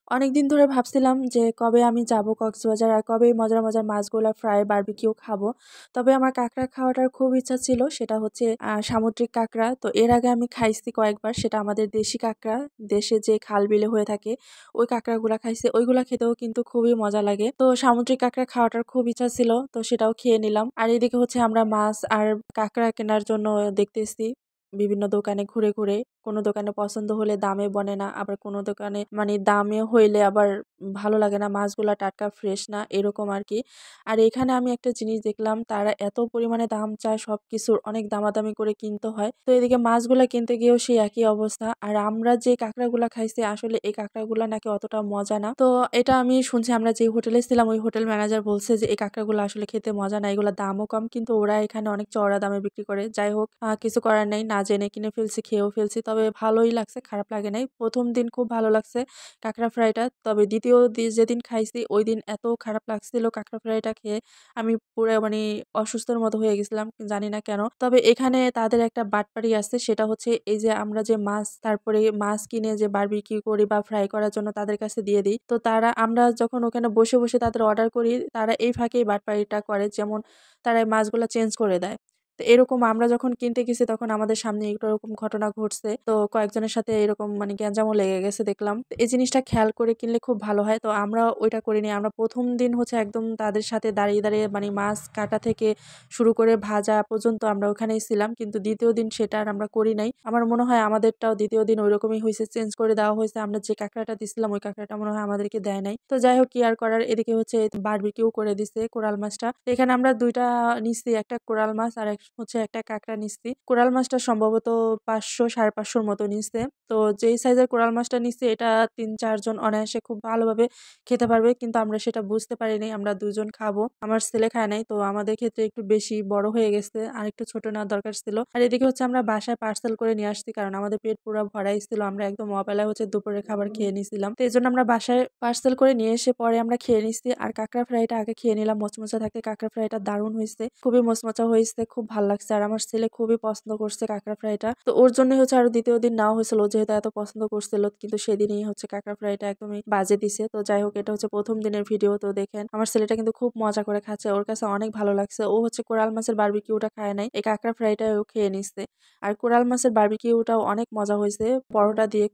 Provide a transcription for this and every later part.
অনেকদিন ধরে ভাবছিলাম যে কবে আমি যাব কক্সবাজার আর কবে এই মজার, মজার মাছগুলা ফ্রাই, বারবিকিউ খাবো। তবে আমার কাঁকড়া খাওয়াটার খুব ইচ্ছা ছিল। সেটা হচ্ছে সামুদ্রিক কাঁকড়া। তো এর আগে আমি খাইছি কয়েকবার। সেটা আমাদের দেশি কাঁকড়া, দেশে যে খাল-বিলে হয়ে থাকে, ওই কাঁকড়াগুলা খাইছি। ওইগুলা খেতেও কিন্তু খুবই মজা লাগে। তো সামুদ্রিক কাঁকড়া খাওয়াটার খুব ইচ্ছা ছিল। তো সেটাও খেয়ে নিলাম। আর এদিকে হচ্ছে আমরা মাছ আর কাঁকড়া কেনার জন্য দেখতেছি বিভিন্ন দোকানে ঘুরে, ঘুরে। কোনো দোকানে পছন্দ হলে দামে বনে না। আবার কোনো দোকানে মানে দামে হইলে আবার ভালো লাগে না। মাছগুলা টাটকা ফ্রেশ না, এরকম আরকি। আর এখানে আমি একটা জিনিস দেখলাম, তারা এত পরিমাণে দাম চায় সবকিছুর, অনেক দামাদামি করে কিনতে হয়। তো এদিকে মাছগুলা কিনতে গিয়েও সেই একই অবস্থা। আর আমরা যে কাঁকড়াগুলা খাইছি আসলে এই কাঁকড়াগুলা নাকি অতটা মজা না। তো এটা আমি শুনছি, আমরা যে হোটেলে ছিলাম ওই হোটেল ম্যানেজার বলছে যে এই কাঁকড়াগুলা আসলে খেতে মজা না। এগুলা দামও কম, কিন্তু ওরা এখানে অনেক চড়া দামে বিক্রি করে। যাই হোক, কিছু করার নেই। না জেনে কিনে ফেলছি, খেয়েও ফেলছি। তবে ভালোই লাগছে, খারাপ লাগে নাই। ১ম দিন খুব ভালো লাগছে কাঁকড়া ফ্রাইটা। তবে ২য় যেদিন খাইছি ওইদিন এত খারাপ লাগছিল কাঁকড়া ফ্রাইটা খেয়ে। আমি পুরা মানে অসুস্থর মতো হয়ে গেছিলাম। জানি না কেন? তবে এখানে তাদের একটা বাটপাড়ি আছে, সেটা হচ্ছে এই যে আমরা যে মাছ, তারপরে মাছ কিনে যে বারবিকিউ করি বা ফ্রাই করার জন্য তাদের কাছে দিয়ে দেই। তো আমরা যখন ওখানে বসে, বসে তাদের অর্ডার করি, তারা এই ফাঁকেই বাটপাড়িটা করে। যেমন তারা এই মাছগুলা চেঞ্জ করে দেয়। তো এরকম আমরা যখন কিনতে গেছি তখন আমাদের সামনে এরকম ঘটনা ঘটছে। তো কয়েকজনের সাথে এরকম মানে গ্যাঞ্জামও লেগে গেছে দেখলাম। তো এই জিনিসটা খেয়াল করে কিনলে খুব ভালো হয়। তো আমরা ওইটা করিনি। আমরা ১ম দিন হচ্ছে একদম তাদের সাথে দাঁড়িয়ে, দাঁড়িয়ে মানে মাছ কাটা থেকে শুরু করে ভাজা পর্যন্ত আমরা ওখানেই ছিলাম। কিন্তু ২য় দিন সেটা আর আমরা করি নাই। আমার মনে হয় আমাদেরটাও ২য় দিন ঐরকমই হইছে। চেঞ্জ করে দেওয়া হইছে। আমরা যে কাঁকড়াটা দিছিলাম ওই কাঁকড়াটা মনে হয় আমাদেরকে দেয় নাই। তো যাই হোক, কি আর করার। এদিকে হচ্ছে বারবিকিউ করে দিছে কোরাল মাছটা। তো এখানে আমরা ২ টা নিছি। একটা কোরাল মাছ আর হচ্ছে একটা কাঁকড়া নিছি। কোরাল মাছটা সম্ভবত ৫০০ ৫৫০ র মতো নিছে। তো যেই সাইজের কোরাল মাছটা নিছি এটা ৩-৪ জন অনায়াসে খুব ভালোভাবে খেতে পারবে। কিন্তু আমরা সেটা বুঝতে পারিনি। আমরা ২ জন খাবো। আমার ছেলে খায় নাই। তো আমাদের ক্ষেত্রে একটু বেশি বড় হয়ে গেছে। আরেকটু ছোট নেওয়ার দরকার ছিল। আর এদিকে হচ্ছে আমরা বাসায় পার্সেল করে নিয়ে আসছি। কারণ আমাদের পেট পুরা ভরাই ছিল। আমরা একদম অবেলায় হচ্ছে দুপুরের খাবার খেয়ে নিছিলাম। তো এজন্য আমরা বাসায় পার্সেল করে নিয়ে এসে পরে আমরা খেয়ে নিছি। আর কাঁকড়া ফ্রাইটা আগে খেয়ে নিলাম। মচমচা থাকতে কাঁকড়া ফ্রাইটা দারুণ হইছে। খুবই মচমচা হইছে। খুব ভাল লাগছে। আর আমার ছেলে খুবই পছন্দ করছে কাঁকড়া ফ্রাইটা। তো ওর জন্যই হচ্ছে আরো ২য় দিন নেওয়া হয়েছিল। ও যেহেতু এত পছন্দ করছিল, কিন্তু সেদিনই হচ্ছে কাঁকড়া ফ্রাইটা একদমই বাজে দিছে। তো যাই হোক, এটা হচ্ছে ১ম দিনের ভিডিও। তো দেখেন আমার ছেলেটা কিন্তু খুব মজা করে খাচ্ছে। ওর কাছে অনেক ভালো লাগছে। ও হচ্ছে কোরাল মাছের বারবিকিউটা খায় নাই। এই কাঁকড়া ফ্রাইটা ও খেয়ে নিছে। আর কোরাল মাছের বারবিকিউটাও অনেক মজা হইছে। পরোটা দিয়ে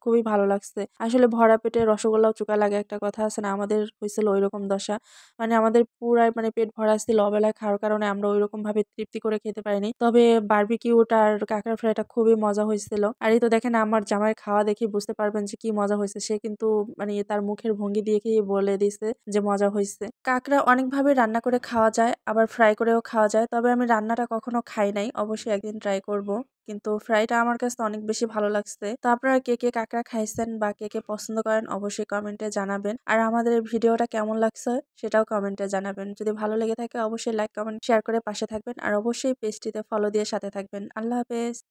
খুবই ভালো লাগছে। আসলে ভরা পেটে রসগোল্লাও চোকা লাগে, একটা কথা আছে না? আমাদের হইছিল ঐরকম দশা। মানে আমাদের পুরাই মানে পেট ভরা ছিল। অবেলায় খাওয়ার কারণে আমরা ঐরকম ভাবে তৃপ্তি করে খেতে পারিনি। তবে বারবিকিউটা আর কাঁকড়া ফ্রাইটা খুবই মজা হইছিল। আর এই তো দেখেন আমার জামাইয়ের খাওয়া দেখেই বুঝতে পারবেন যে কি মজা হইছে। সে কিন্তু মানে তার মুখের ভঙ্গি দেখেই বলে দিছে যে মজা হইছে। কাঁকড়া অনেকভাবে রান্না করে খাওয়া যায়, আবার ফ্রাই করেও খাওয়া যায়। তবে আমি রান্নাটা কখনো খাই নাই। অবশ্যই একদিন ট্রাই করব। কিন্তু ফ্রাইটা আমার কাছে অনেক বেশি ভালো লাগছে। তো আপনারা কে, কে কাঁকড়া খাইছেন বা কে, কে পছন্দ করেন অবশ্যই কমেন্টে জানাবেন। আর আমাদের এই ভিডিওটা কেমন লাগছে সেটাও কমেন্টে জানাবেন। যদি ভালো লেগে থাকে অবশ্যই লাইক, কমেন্ট, শেয়ার করে পাশে থাকবেন। আর অবশ্যই পেজটিতে ফলো দিয়ে সাথে থাকবেন। আল্লাহ হাফেজ।